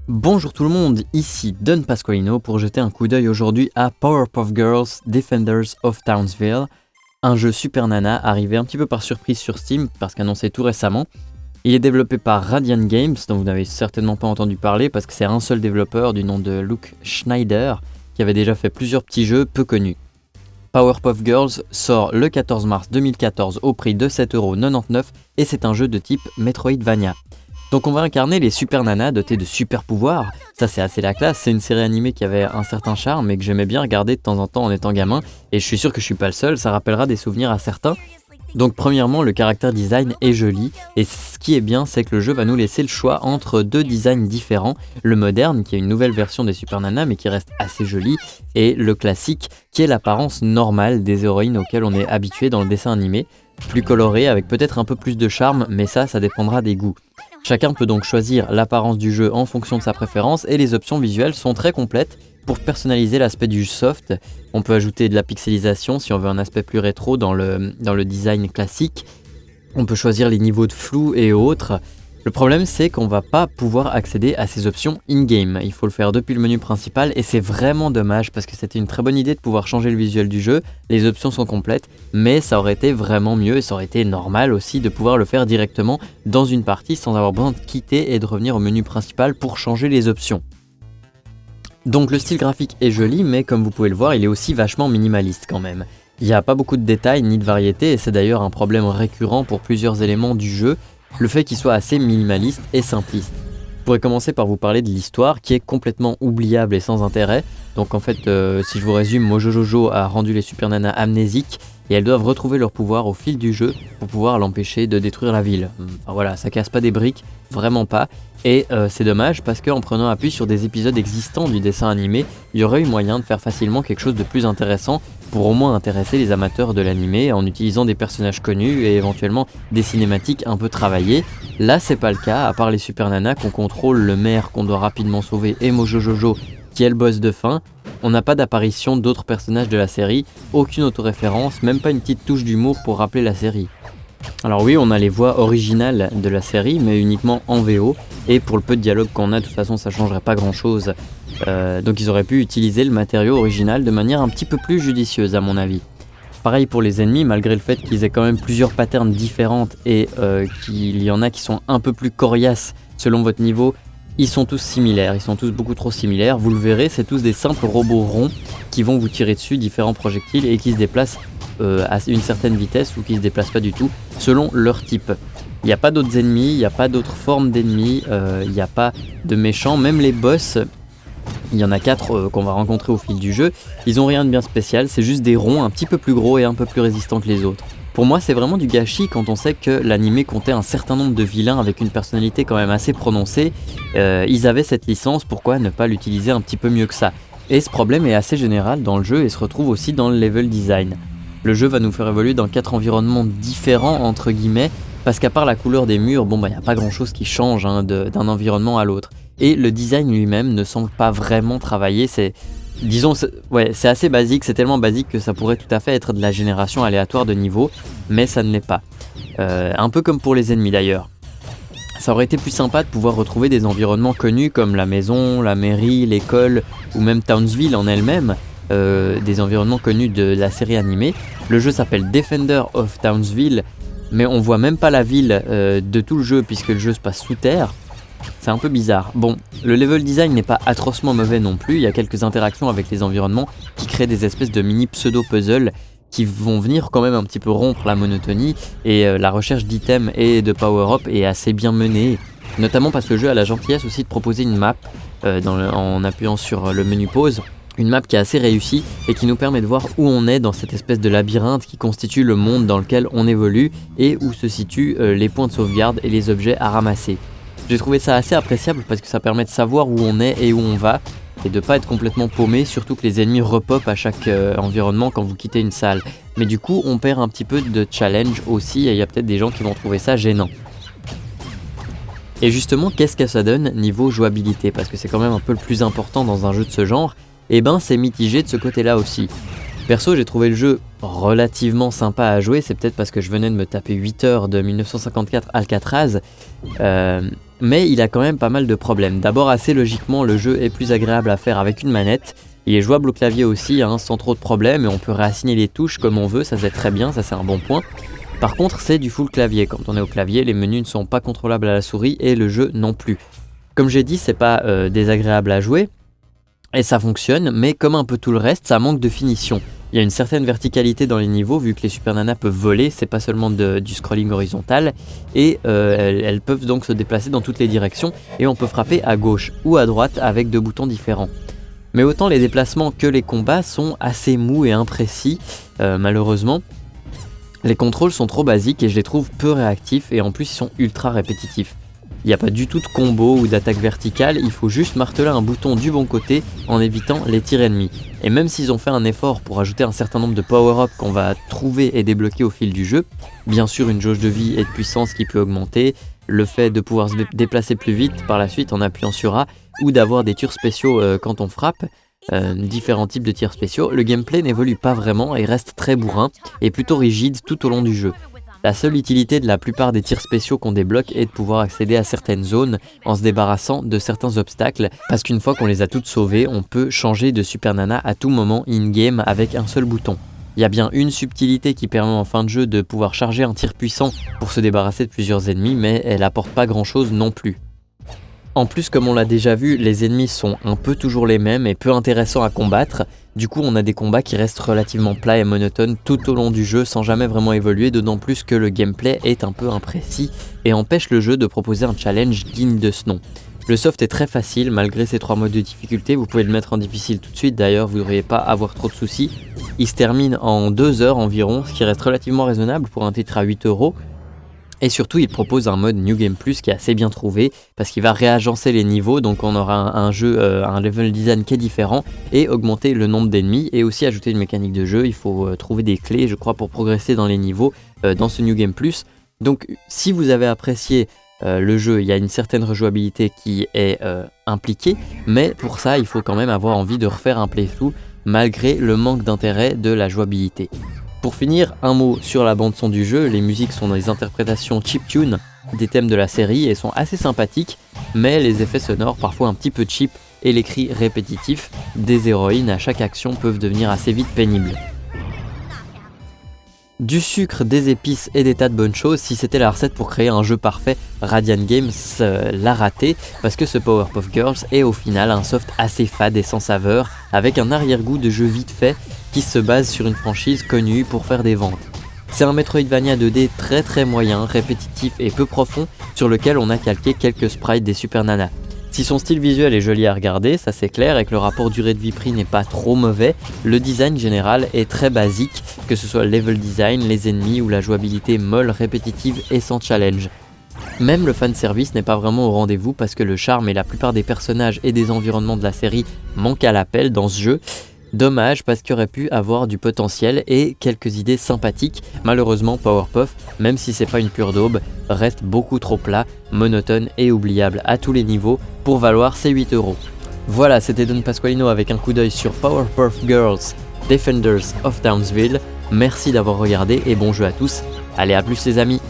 Bonjour tout le monde, ici Don Pasqualino pour jeter un coup d'œil aujourd'hui à Powerpuff Girls Defenders of Townsville, un jeu Super Nana arrivé un petit peu par surprise sur Steam parce qu'annoncé tout récemment. Il est développé par Radiant Games, dont vous n'avez certainement pas entendu parler parce que c'est un seul développeur du nom de Luke Schneider qui avait déjà fait plusieurs petits jeux peu connus. Powerpuff Girls sort le 14 mars 2014 au prix de 7,99€ et c'est un jeu de type Metroidvania. Donc on va incarner les super nanas dotées de super pouvoirs, ça c'est assez la classe, c'est une série animée qui avait un certain charme et que j'aimais bien regarder de temps en temps en étant gamin, et je suis sûr que je suis pas le seul, ça rappellera des souvenirs à certains. Donc premièrement, le character design est joli, et ce qui est bien c'est que le jeu va nous laisser le choix entre deux designs différents, le moderne qui est une nouvelle version des super nanas mais qui reste assez joli, et le classique qui est l'apparence normale des héroïnes auxquelles on est habitué dans le dessin animé, plus coloré avec peut-être un peu plus de charme, mais ça dépendra des goûts. Chacun peut donc choisir l'apparence du jeu en fonction de sa préférence et les options visuelles sont très complètes pour personnaliser l'aspect du soft. On peut ajouter de la pixelisation si on veut un aspect plus rétro dans le design classique. On peut choisir les niveaux de flou et autres. Le problème c'est qu'on va pas pouvoir accéder à ces options in-game. Il faut le faire depuis le menu principal et c'est vraiment dommage parce que c'était une très bonne idée de pouvoir changer le visuel du jeu. Les options sont complètes mais ça aurait été vraiment mieux et ça aurait été normal aussi de pouvoir le faire directement dans une partie sans avoir besoin de quitter et de revenir au menu principal pour changer les options. Donc le style graphique est joli mais comme vous pouvez le voir il est aussi vachement minimaliste quand même. Il n'y a pas beaucoup de détails ni de variété et c'est d'ailleurs un problème récurrent pour plusieurs éléments du jeu. Le fait qu'il soit assez minimaliste et simpliste. Je pourrais commencer par vous parler de l'histoire qui est complètement oubliable et sans intérêt. Donc en fait, si je vous résume, Mojo Jojo a rendu les super nanas amnésiques et elles doivent retrouver leur pouvoir au fil du jeu pour pouvoir l'empêcher de détruire la ville. Enfin voilà, ça casse pas des briques, vraiment pas. Et c'est dommage parce qu'en prenant appui sur des épisodes existants du dessin animé, il y aurait eu moyen de faire facilement quelque chose de plus intéressant pour au moins intéresser les amateurs de l'animé en utilisant des personnages connus et éventuellement des cinématiques un peu travaillées. Là c'est pas le cas, à part les super nanas qu'on contrôle, le maire qu'on doit rapidement sauver et Mojo Jojo qui est le boss de fin. On n'a pas d'apparition d'autres personnages de la série, aucune autoréférence, même pas une petite touche d'humour pour rappeler la série. Alors oui, on a les voix originales de la série, mais uniquement en VO, et pour le peu de dialogue qu'on a, de toute façon ça changerait pas grand chose. Donc ils auraient pu utiliser le matériau original de manière un petit peu plus judicieuse à mon avis. Pareil pour les ennemis, malgré le fait qu'ils aient quand même plusieurs patterns différentes et qu'il y en a qui sont un peu plus coriaces selon votre niveau, ils sont tous similaires, ils sont tous beaucoup trop similaires. Vous le verrez, c'est tous des simples robots ronds qui vont vous tirer dessus différents projectiles et qui se déplacent à une certaine vitesse ou qui se déplacent pas du tout selon leur type. Il n'y a pas d'autres ennemis, il n'y a pas d'autres formes d'ennemis, il n'y a pas de méchants, même les boss, il y en a 4 qu'on va rencontrer au fil du jeu, ils ont rien de bien spécial, c'est juste des ronds un petit peu plus gros et un peu plus résistants que les autres. Pour moi c'est vraiment du gâchis quand on sait que l'animé comptait un certain nombre de vilains avec une personnalité quand même assez prononcée, ils avaient cette licence, pourquoi ne pas l'utiliser un petit peu mieux que ça? Et ce problème est assez général dans le jeu et se retrouve aussi dans le level design. Le jeu va nous faire évoluer dans 4 environnements différents entre guillemets, parce qu'à part la couleur des murs, bon bah y a pas grand chose qui change d'un environnement à l'autre. Et le design lui-même ne semble pas vraiment travailler, c'est assez basique, c'est tellement basique que ça pourrait tout à fait être de la génération aléatoire de niveau, mais ça ne l'est pas. Un peu comme pour les ennemis d'ailleurs. Ça aurait été plus sympa de pouvoir retrouver des environnements connus comme la maison, la mairie, l'école ou même Townsville en elle-même, des environnements connus de la série animée. Le jeu s'appelle Defender of Townsville, mais on voit même pas la ville de tout le jeu puisque le jeu se passe sous terre. C'est un peu bizarre. Bon, le level design n'est pas atrocement mauvais non plus, il y a quelques interactions avec les environnements qui créent des espèces de mini pseudo-puzzles qui vont venir quand même un petit peu rompre la monotonie et la recherche d'items et de power-up est assez bien menée, notamment parce que le jeu a la gentillesse aussi de proposer une map en appuyant sur le menu pause. Une map qui est assez réussie et qui nous permet de voir où on est dans cette espèce de labyrinthe qui constitue le monde dans lequel on évolue et où se situent les points de sauvegarde et les objets à ramasser. J'ai trouvé ça assez appréciable parce que ça permet de savoir où on est et où on va et de pas être complètement paumé, surtout que les ennemis repopent à chaque environnement quand vous quittez une salle. Mais du coup on perd un petit peu de challenge aussi et il y a peut-être des gens qui vont trouver ça gênant. Et justement qu'est-ce que ça donne niveau jouabilité, parce que c'est quand même un peu le plus important dans un jeu de ce genre. Et ben c'est mitigé de ce côté-là aussi. Perso, j'ai trouvé le jeu relativement sympa à jouer, c'est peut-être parce que je venais de me taper 8 heures de 1954 Alcatraz. mais il a quand même pas mal de problèmes. D'abord, assez logiquement, le jeu est plus agréable à faire avec une manette. Il est jouable au clavier aussi, sans trop de problèmes, et on peut réassigner les touches comme on veut, ça c'est très bien, ça c'est un bon point. Par contre, c'est du full clavier. Quand on est au clavier, les menus ne sont pas contrôlables à la souris et le jeu non plus. Comme j'ai dit, c'est pas désagréable à jouer, et ça fonctionne, mais comme un peu tout le reste, ça manque de finition. Il y a une certaine verticalité dans les niveaux, vu que les Super Nana peuvent voler, c'est pas seulement du scrolling horizontal, et elles peuvent donc se déplacer dans toutes les directions, et on peut frapper à gauche ou à droite avec 2 boutons différents. Mais autant les déplacements que les combats sont assez mous et imprécis, malheureusement. Les contrôles sont trop basiques et je les trouve peu réactifs, et en plus ils sont ultra répétitifs. Il n'y a pas du tout de combo ou d'attaque verticale, il faut juste marteler un bouton du bon côté en évitant les tirs ennemis. Et même s'ils ont fait un effort pour ajouter un certain nombre de power-up qu'on va trouver et débloquer au fil du jeu, bien sûr une jauge de vie et de puissance qui peut augmenter, le fait de pouvoir se déplacer plus vite par la suite en appuyant sur A, ou d'avoir des tirs spéciaux quand on frappe, différents types de tirs spéciaux, le gameplay n'évolue pas vraiment et reste très bourrin et plutôt rigide tout au long du jeu. La seule utilité de la plupart des tirs spéciaux qu'on débloque est de pouvoir accéder à certaines zones en se débarrassant de certains obstacles, parce qu'une fois qu'on les a toutes sauvées, on peut changer de Super Nana à tout moment in-game avec un seul bouton. Il y a bien une subtilité qui permet en fin de jeu de pouvoir charger un tir puissant pour se débarrasser de plusieurs ennemis, mais elle apporte pas grand chose non plus. En plus, comme on l'a déjà vu, les ennemis sont un peu toujours les mêmes et peu intéressants à combattre. Du coup, on a des combats qui restent relativement plats et monotones tout au long du jeu sans jamais vraiment évoluer, d'autant plus que le gameplay est un peu imprécis et empêche le jeu de proposer un challenge digne de ce nom. Le soft est très facile malgré ses 3 modes de difficulté, vous pouvez le mettre en difficile tout de suite d'ailleurs, vous ne devriez pas avoir trop de soucis. Il se termine en 2 heures environ, ce qui reste relativement raisonnable pour un titre à 8€. Et surtout, il propose un mode New Game Plus qui est assez bien trouvé parce qu'il va réagencer les niveaux, donc on aura un jeu, un level design qui est différent et augmenter le nombre d'ennemis et aussi ajouter une mécanique de jeu. Il faut trouver des clés, je crois, pour progresser dans les niveaux dans ce New Game Plus. Donc, si vous avez apprécié le jeu, il y a une certaine rejouabilité qui est impliquée, mais pour ça, il faut quand même avoir envie de refaire un playthrough malgré le manque d'intérêt de la jouabilité. Pour finir, un mot sur la bande son du jeu, les musiques sont des interprétations chiptune des thèmes de la série et sont assez sympathiques, mais les effets sonores parfois un petit peu cheap et les cris répétitifs des héroïnes à chaque action peuvent devenir assez vite pénibles. Du sucre, des épices et des tas de bonnes choses, si c'était la recette pour créer un jeu parfait, Radiant Games l'a raté parce que ce Powerpuff Girls est au final un soft assez fade et sans saveur, avec un arrière-goût de jeu vite fait qui se base sur une franchise connue pour faire des ventes. C'est un Metroidvania 2D très moyen, répétitif et peu profond, sur lequel on a calqué quelques sprites des Super Nana. Si son style visuel est joli à regarder, ça c'est clair, et que le rapport durée de vie prix n'est pas trop mauvais, le design général est très basique, que ce soit le level design, les ennemis ou la jouabilité molle, répétitive et sans challenge. Même le fanservice n'est pas vraiment au rendez-vous parce que le charme et la plupart des personnages et des environnements de la série manquent à l'appel dans ce jeu. Dommage parce qu'il aurait pu avoir du potentiel et quelques idées sympathiques. Malheureusement, Powerpuff, même si c'est pas une pure daube, reste beaucoup trop plat, monotone et oubliable à tous les niveaux pour valoir ses 8€. Voilà, c'était Don Pasqualino avec un coup d'œil sur Powerpuff Girls Defenders of Townsville. Merci d'avoir regardé et bon jeu à tous. Allez, à plus les amis.